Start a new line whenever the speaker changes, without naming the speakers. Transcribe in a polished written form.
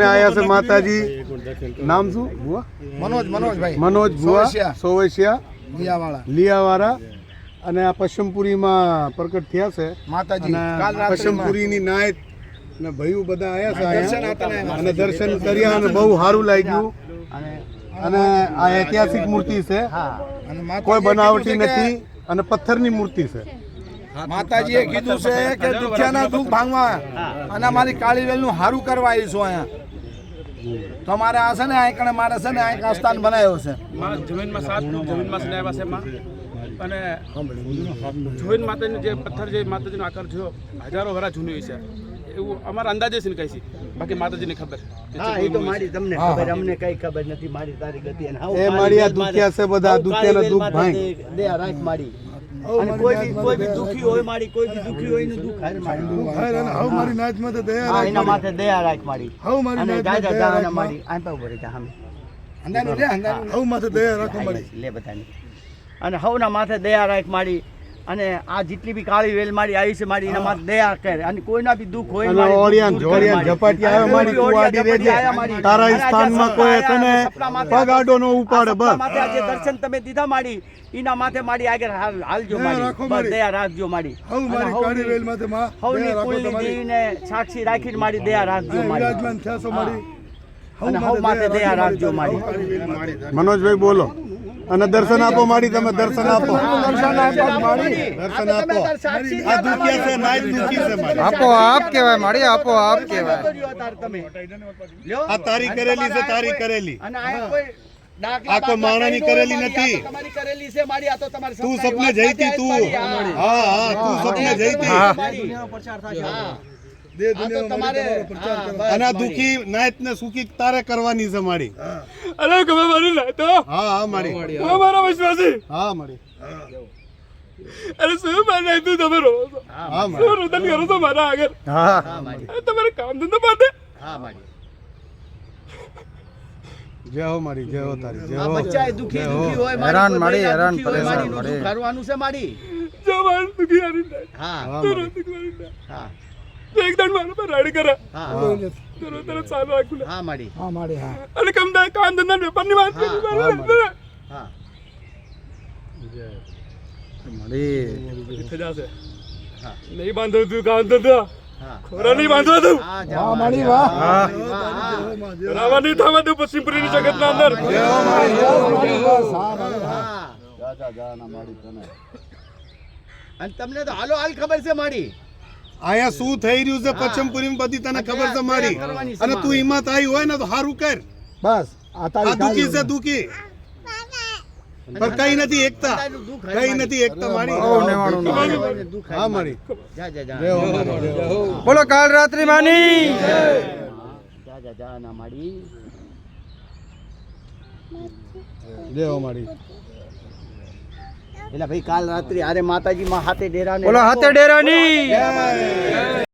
आया से माताजी नाम शू बुआ
मनोज भाई
मनोज बुआ सोवैसिया लियावाड़ा અને આ પશ્ચિમપુરીમાં પ્રકટ થયા છે
માતાજી
કાલ રાત્રે પશ્ચિમપુરીની નાયત ને ભાઈઓ બધા આયા છે અને દર્શન કર્યા અને બહુ સારું લાગ્યું અને આ ઐતિહાસિક મૂર્તિ છે કોઈ બનાવટી નથી અને પથ્થરની મૂર્તિ છે
માતાજીએ કીધું છે કે દુખિયાના દુઃખ ભાંગવા અને મારી કાળીવેલનું સારું કરવા આવી છું અહીંયા તો મારે આ છે ને આ કણે મારે છે ને આ સ્થાન બનાવ્યો છે
જમીનમાં સાત જમીનમાં સ્નેહવા છે માં અને જોઈન માતાજીનો જે પથ્થર જે માતાજીનો આકાર થયો હજારો વર્ષ જૂનું છે એવું અમારા અંદાજે છે ને કઈ છે બાકી માતાજીને ખબર
હા એ તો મારી તમને ખબર અમને કઈ ખબર નથી મારી તારી ગતિ અને
એ મારી આ દુખિયા છે બધા દુખિયાના દુઃખ ભાંગ
દે રાખ મારી અને કોઈ બી દુખી હોય મારી કોઈ બી દુખી હોય ને દુખ હાર મારી
હાવ મારી નાચ માં દયા
હા એના માથે દયા રાખ મારી
હાવ મારી
અને
નાચ
જાજા જાના મારી આ પા ઉપર જા હમ
અંદાનું લે અંદાનું
હાવ માથે દયા રાખો મારી
લે બધાની અને હવના માથે દયા રાખ મારી અને આ જેટલી બી કાળી વેલ મારી આવી છે મારી એના માથે દયા કરે અને કોઈના બી દુખ હોય
અને ઓળિયાન જોડિયાન ઝપાટી આવે મારી તું આડી રેજે તારા સ્થાનમાં કોઈ છે ને પગ આડો નો ઉપાડે બસ
માથે આજે દર્શન તમે દીધા મારી એના માથે મારી આગળ હાલજો મારી બસ દયા રાખજો મારી
હાવ મારી કાળી વેલ માથે માં
હવની કુલની દેવીને સાક્ષી રાખીને મારી દયા રાખજો મારી
વિરાજમાન થયા છો મારી
અને હવ માથે દયા રાખજો મારી
મનોજભાઈ બોલો અને દર્શન આપો મારી તમે દર્શન આપો દર્શન આપો મારી દર્શન આપો આ દુખિયા છે નાય દુખી છે મારી
આપો આપ કહેવાય મારી આપો આપ કહેવાય
આ તારી કરેલી છે તારી કરેલી
અને આ કોઈ
આ કોઈ માણાની કરેલી નથી
તમારી કરેલી છે મારી આ તો તમારી
તું સપને જઈતી તું હા હા તું સપને જઈતી દે
તમારે
અને આ દુખી નાયત ને સુખી તારે કરવાની છે મારી
અરે ખબર મારી લાતો
હા હા મારી
મારા વિશ્વાસી
હા મારી
અરે શું મારે તું તમે રો
હા મારી
શું રુદન કરો છો મારા આગળ
હા
તમારે કામ ધંધો માટે
હા મારી
જય હો મારી જય હો તારી જય
આ
હો
બચ્ચા દુખી હોય
હેરાન મારી હેરાન
પરેશાન
પરેશાન
મારી કરવાનું છે મારી
જો મારું દુખી આવી
હા
હા
તો
મારી
રોતી કરી
હા
એક દંડ મારા પર રાડ કરે
હા
તો તરત સારું રાખું
હા મારી
અને કામ ધંધા વેપારની વાત કરી
હા
મારી
થઈ જશે
હા
નહીં બાંધો તું કામ ધંધો
હા
ખોરા નહીં બાંધવા તું
હા મારી વાહ
રાવા નહીં થવા દઉં પશ્ચિમપુરીની જગતના અંદર
અને તમને તો હાલો હાલ ખબર છે મારી
આયા શું થઈ રહ્યું છે પશ્ચિમપુરીમાં બધી તને ખબર છે મારી અને તું હિંમત આવી હોય ને તો સારું કર
બસ
આ દુખી છે દુખી પણ કઈ નથી એકતા કઈ નથી એકતા મારી હા મારી
જા જા જા
જય હો મારી જય હો.
બોલો કાલ રાત્રિ માની
જા જા જા ના મારી
જય હો મારી
એટલે ભાઈ કાલ રાત્રે અરે માતાજી માં હાથે ડેરા ને
બોલો હાથે ડેરાની
જય